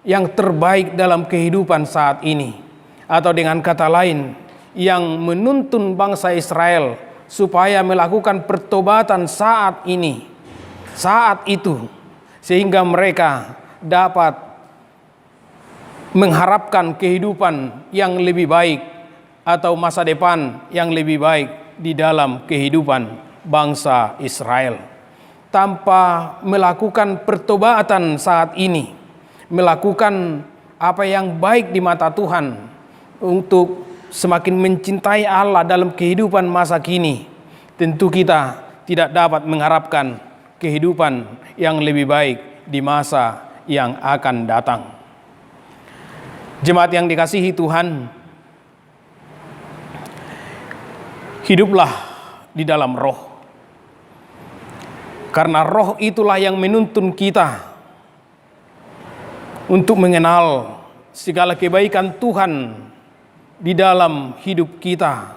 yang terbaik dalam kehidupan saat ini. Atau dengan kata lain, yang menuntun bangsa Israel supaya melakukan pertobatan saat ini, saat itu, sehingga mereka dapat mengharapkan kehidupan yang lebih baik atau masa depan yang lebih baik di dalam kehidupan bangsa Israel. Tanpa melakukan pertobatan saat ini, melakukan apa yang baik di mata Tuhan untuk semakin mencintai Allah dalam kehidupan masa kini, tentu kita tidak dapat mengharapkan kehidupan yang lebih baik di masa yang akan datang. Jemaat yang dikasihi Tuhan, hiduplah di dalam Roh. Karena Roh itulah yang menuntun kita untuk mengenal segala kebaikan Tuhan di dalam hidup kita,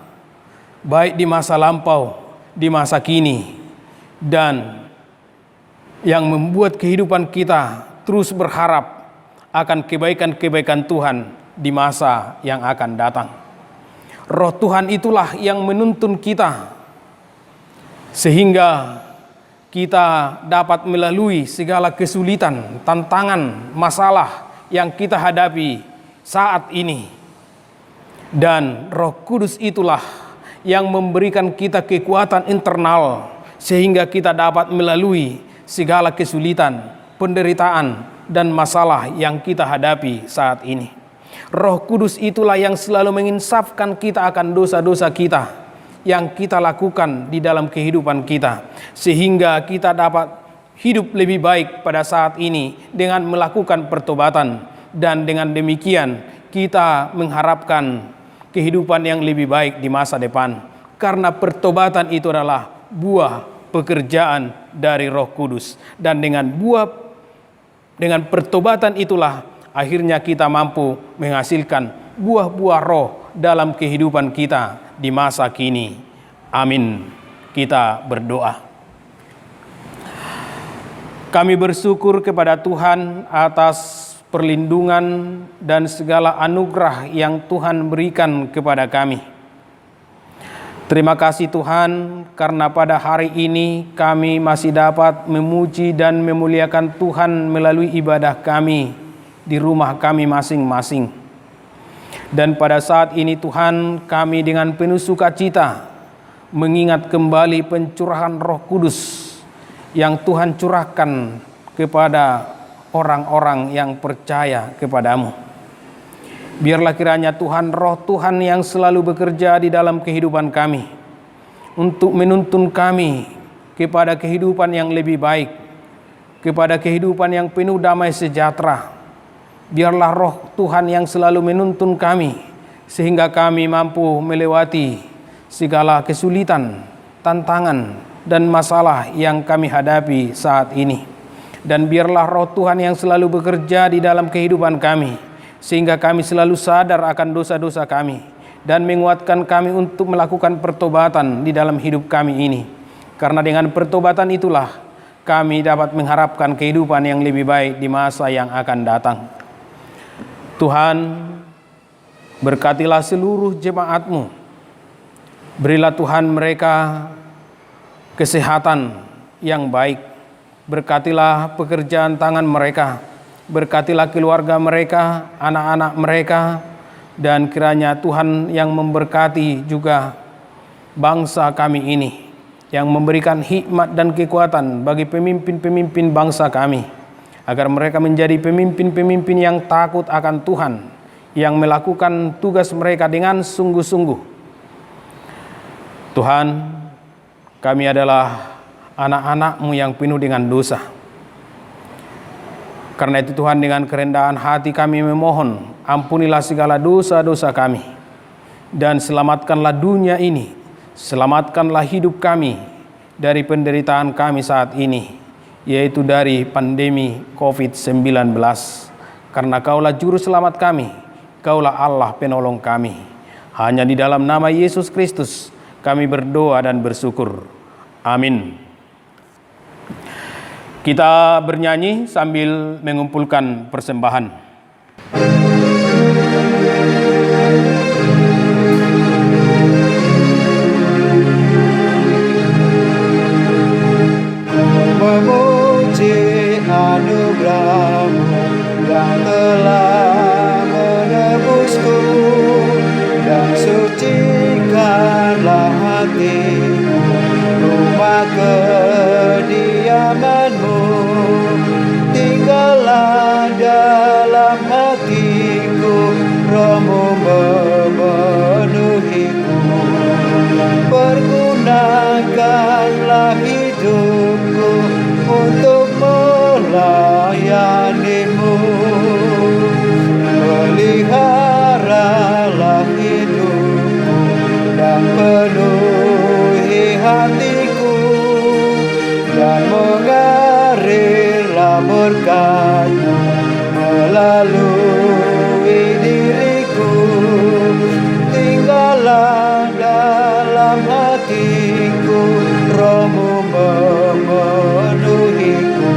baik di masa lampau, di masa kini, dan yang membuat kehidupan kita terus berharap akan kebaikan-kebaikan Tuhan di masa yang akan datang. Roh Tuhan itulah yang menuntun kita sehingga kita dapat melalui segala kesulitan, tantangan, masalah yang kita hadapi saat ini. Dan Roh Kudus itulah yang memberikan kita kekuatan internal sehingga kita dapat melalui segala kesulitan, penderitaan, dan masalah yang kita hadapi saat ini. Roh Kudus itulah yang selalu menginsafkan kita akan dosa-dosa kita yang kita lakukan di dalam kehidupan kita, sehingga kita dapat hidup lebih baik pada saat ini dengan melakukan pertobatan, dan dengan demikian kita mengharapkan kehidupan yang lebih baik di masa depan, karena pertobatan itu adalah buah pekerjaan dari Roh Kudus. Dan dengan pertobatan itulah akhirnya kita mampu menghasilkan buah-buah Roh dalam kehidupan kita di masa kini. Amin. Kita berdoa. Kami bersyukur kepada Tuhan atas perlindungan dan segala anugerah yang Tuhan berikan kepada kami. Terima kasih Tuhan, karena pada hari ini kami masih dapat memuji dan memuliakan Tuhan melalui ibadah kami di rumah kami masing-masing. Dan pada saat ini Tuhan, kami dengan penuh sukacita mengingat kembali pencurahan Roh Kudus yang Tuhan curahkan kepada orang-orang yang percaya kepadamu. Biarlah kiranya Tuhan, Roh Tuhan yang selalu bekerja di dalam kehidupan kami untuk menuntun kami kepada kehidupan yang lebih baik, kepada kehidupan yang penuh damai sejahtera. Biarlah Roh Tuhan yang selalu menuntun kami sehingga kami mampu melewati segala kesulitan, tantangan, dan masalah yang kami hadapi saat ini. Dan biarlah Roh Tuhan yang selalu bekerja di dalam kehidupan kami sehingga kami selalu sadar akan dosa-dosa kami dan menguatkan kami untuk melakukan pertobatan di dalam hidup kami ini. Karena dengan pertobatan itulah kami dapat mengharapkan kehidupan yang lebih baik di masa yang akan datang. Tuhan, berkatilah seluruh jemaat-Mu. Berilah Tuhan mereka kesehatan yang baik. Berkatilah pekerjaan tangan mereka. Berkatilah keluarga mereka, anak-anak mereka, dan kiranya Tuhan yang memberkati juga bangsa kami ini, yang memberikan hikmat dan kekuatan bagi pemimpin-pemimpin bangsa kami, agar mereka menjadi pemimpin-pemimpin yang takut akan Tuhan, yang melakukan tugas mereka dengan sungguh-sungguh. Tuhan, kami adalah anak-anak-Mu yang penuh dengan dosa. Karena itu Tuhan, dengan kerendahan hati kami memohon, ampunilah segala dosa-dosa kami, dan selamatkanlah dunia ini, selamatkanlah hidup kami dari penderitaan kami saat ini, yaitu dari pandemi COVID-19. Karena Kaulah juru selamat kami, Kaulah Allah penolong kami. Hanya di dalam nama Yesus Kristus kami berdoa dan bersyukur. Amin. Kita bernyanyi sambil mengumpulkan persembahan. Memuji anugerah-Mu yang telah menebusku, dan sucikanlah hatiku, rumah kediaman-Mu. Tinggallah dalam hatiku, Roh-Mu memenuhiku. Pergunakanlah hidupku untuk melayani-Mu. Peliharalah hidupku dan penuhi hatiku, dan mengalirlah berkat-Mu melalui diriku. Tinggallah dalam hatiku, Roh-Mu memenuhiku.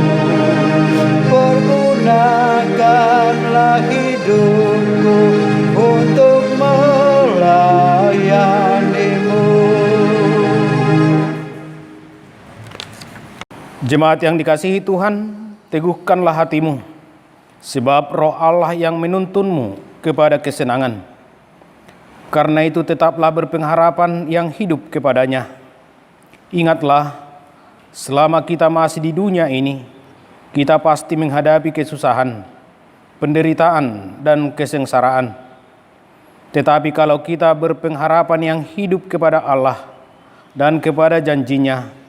Pergunakanlah hidupku untuk melayani-Mu. Jemaat yang dikasihi Tuhan, teguhkanlah hatimu, sebab Roh Allah yang menuntunmu kepada kesenangan. Karena itu tetaplah berpengharapan yang hidup kepadanya. Ingatlah, selama kita masih di dunia ini, kita pasti menghadapi kesusahan, penderitaan, dan kesengsaraan. Tetapi kalau kita berpengharapan yang hidup kepada Allah dan kepada janji-Nya,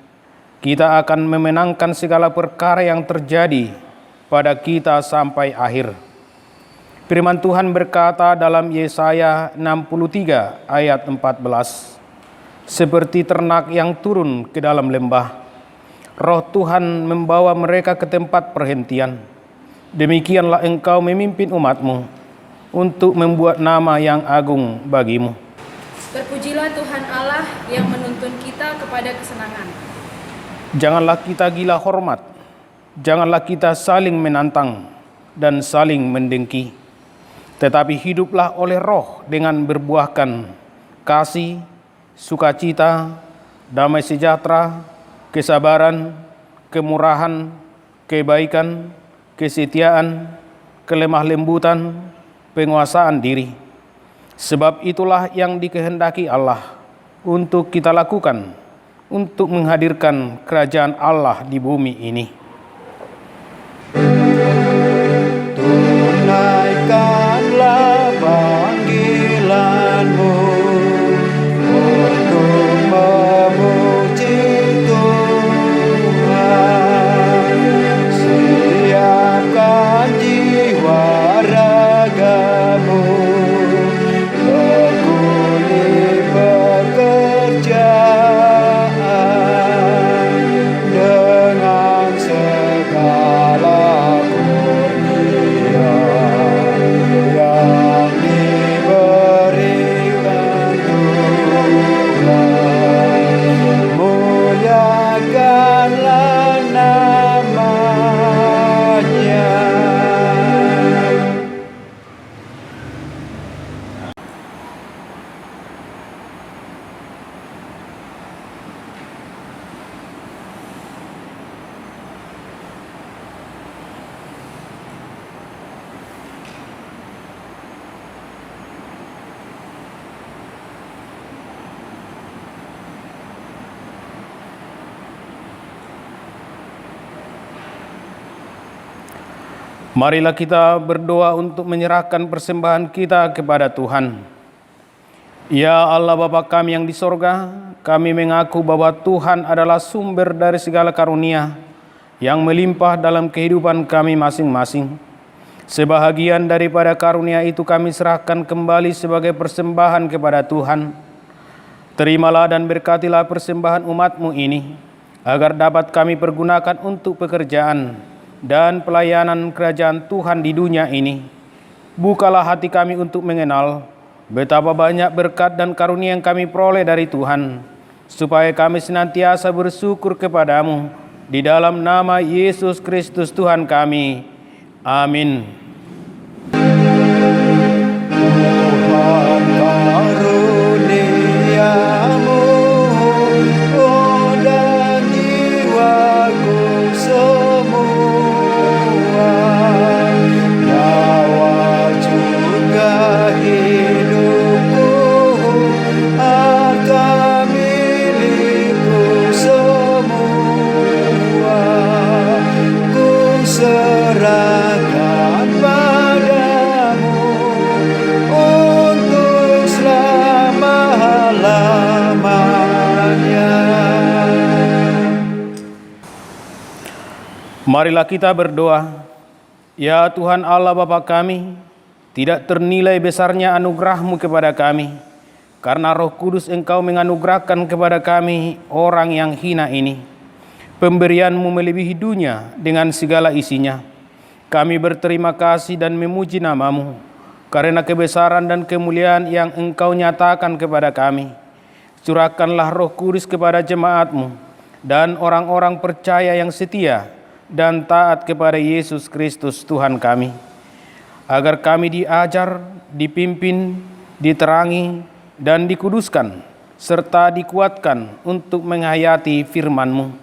kita akan memenangkan segala perkara yang terjadi pada kita sampai akhir. Firman Tuhan berkata dalam Yesaya 63 ayat 14, seperti ternak yang turun ke dalam lembah, Roh Tuhan membawa mereka ke tempat perhentian. Demikianlah engkau memimpin umat-Mu untuk membuat nama yang agung bagi-Mu. Terpujilah Tuhan Allah yang menuntun kita kepada kesenangan. Janganlah kita gila hormat, janganlah kita saling menantang dan saling mendengki. Tetapi hiduplah oleh Roh dengan berbuahkan kasih, sukacita, damai sejahtera, kesabaran, kemurahan, kebaikan, kesetiaan, kelemah lembutan, penguasaan diri. Sebab itulah yang dikehendaki Allah untuk kita lakukan, untuk menghadirkan kerajaan Allah di bumi ini. Tunaikanlah panggilan-Mu untuk memuji Tuhan. Siapkan jiwa ragamu, tekuni pekerjaan dengan segala kurnia yang diberikan Tuhan. Muliakanlah nama-Nya. Marilah kita berdoa untuk menyerahkan persembahan kita kepada Tuhan. Ya Allah Bapa kami yang di sorga, kami mengaku bahwa Tuhan adalah sumber dari segala karunia yang melimpah dalam kehidupan kami masing-masing. Sebahagian daripada karunia itu kami serahkan kembali sebagai persembahan kepada Tuhan. Terimalah dan berkatilah persembahan umat-Mu ini, agar dapat kami pergunakan untuk pekerjaan dan pelayanan kerajaan Tuhan di dunia ini. Bukalah hati kami untuk mengenal betapa banyak berkat dan karunia yang kami peroleh dari Tuhan, supaya kami senantiasa bersyukur kepadamu di dalam nama Yesus Kristus Tuhan kami. Amin. Tuhan karuniamu, roh dan jiwaku semua, nyawa juga hidupku, harta milikku semua, ku serahkan padamu untuk selama-lamanya. Marilah kita berdoa. Ya Tuhan Allah Bapa kami, tidak ternilai besarnya anugerah-Mu kepada kami, karena Roh Kudus Engkau menganugerahkan kepada kami orang yang hina ini. Pemberian-Mu melebihi dunia dengan segala isinya. Kami berterima kasih dan memuji nama-Mu, karena kebesaran dan kemuliaan yang Engkau nyatakan kepada kami. Curahkanlah Roh Kudus kepada jemaat-Mu dan orang-orang percaya yang setia dan taat kepada Yesus Kristus Tuhan kami, agar kami diajar, dipimpin, diterangi, dan dikuduskan, serta dikuatkan untuk menghayati firman-Mu.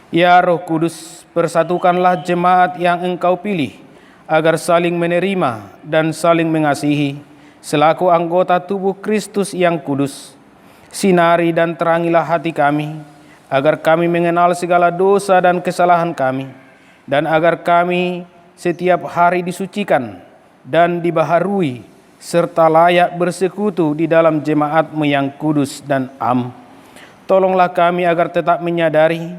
Ya Roh Kudus, persatukanlah jemaat yang Engkau pilih, agar saling menerima dan saling mengasihi, selaku anggota tubuh Kristus yang kudus. Sinari dan terangilah hati kami, agar kami mengenal segala dosa dan kesalahan kami, dan agar kami setiap hari disucikan dan dibaharui, serta layak bersekutu di dalam jemaat-Mu yang kudus dan am. Tolonglah kami agar tetap menyadari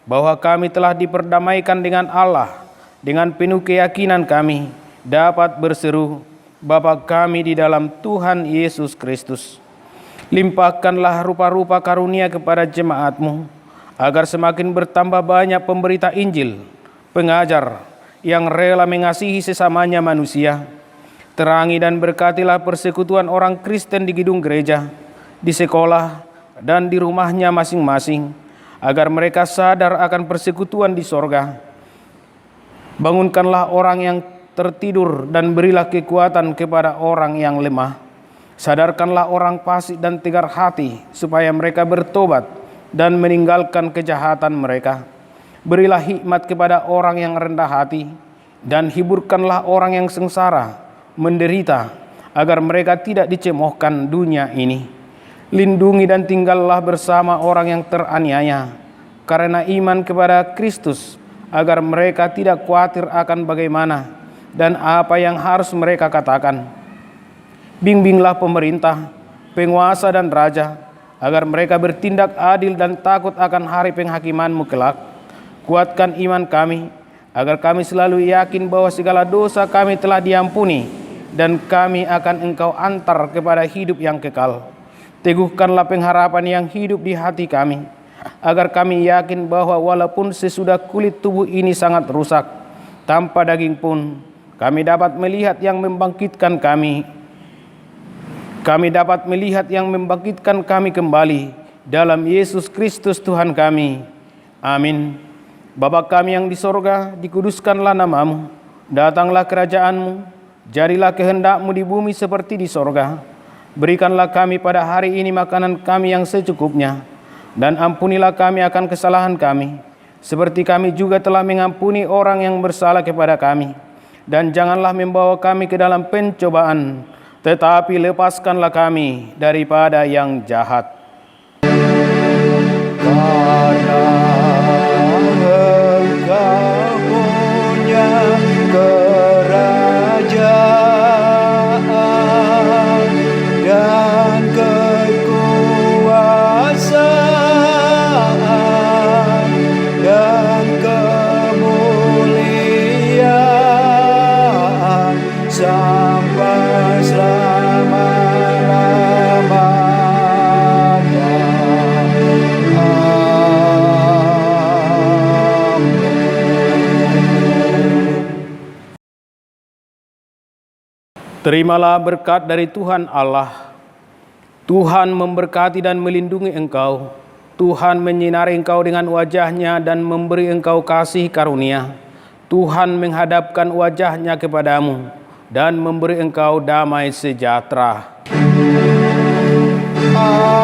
bahwa kami telah diperdamaikan dengan Allah, dengan penuh keyakinan kami dapat berseru, Bapa kami di dalam Tuhan Yesus Kristus. Limpahkanlah rupa-rupa karunia kepada jemaat-Mu, agar semakin bertambah banyak pemberita Injil, pengajar yang rela mengasihi sesamanya manusia. Terangi dan berkatilah persekutuan orang Kristen di gedung gereja, di sekolah, dan di rumahnya masing-masing, agar mereka sadar akan persekutuan di sorga. Bangunkanlah orang yang tertidur dan berilah kekuatan kepada orang yang lemah. Sadarkanlah orang fasik dan tegar hati, supaya mereka bertobat dan meninggalkan kejahatan mereka. Berilah hikmat kepada orang yang rendah hati, dan hiburkanlah orang yang sengsara, menderita, agar mereka tidak dicemoohkan dunia ini. Lindungi dan tinggallah bersama orang yang teraniaya, karena iman kepada Kristus, agar mereka tidak khawatir akan bagaimana dan apa yang harus mereka katakan. Bimbinglah pemerintah, penguasa dan raja, agar mereka bertindak adil dan takut akan hari penghakiman-Mu kelak. Kuatkan iman kami, agar kami selalu yakin bahwa segala dosa kami telah diampuni, dan kami akan Engkau antar kepada hidup yang kekal. Teguhkanlah pengharapan yang hidup di hati kami, agar kami yakin bahwa walaupun sesudah kulit tubuh ini sangat rusak, tanpa daging pun, kami dapat melihat yang membangkitkan kami. Kami dapat melihat yang membangkitkan kami kembali dalam Yesus Kristus Tuhan kami. Amin. Bapa kami yang di sorga, dikuduskanlah nama-Mu. Datanglah kerajaan-Mu. Jadilah kehendak-Mu di bumi seperti di sorga. Berikanlah kami pada hari ini makanan kami yang secukupnya. Dan ampunilah kami akan kesalahan kami, seperti kami juga telah mengampuni orang yang bersalah kepada kami. Dan janganlah membawa kami ke dalam pencobaan, tetapi lepaskanlah kami daripada yang jahat. Karena Engkau punya kerajaan dan kekuasaan dan kemuliaan Terimalah berkat dari Tuhan Allah. Tuhan memberkati dan melindungi engkau. Tuhan menyinari engkau dengan wajah-Nya dan memberi engkau kasih karunia. Tuhan menghadapkan wajah-Nya kepadamu dan memberi engkau damai sejahtera. Amin. Amin.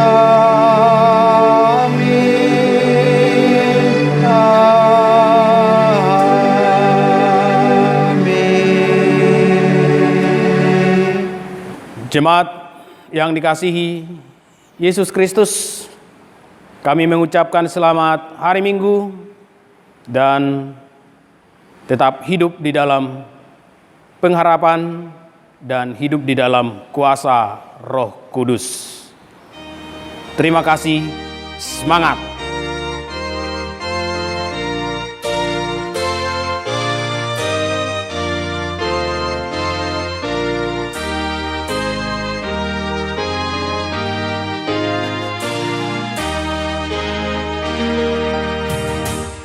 Amin. Jemaat yang dikasihi Yesus Kristus, kami mengucapkan selamat hari Minggu dan tetap hidup di dalam pengharapan dan hidup di dalam kuasa Roh Kudus. Terima kasih, semangat!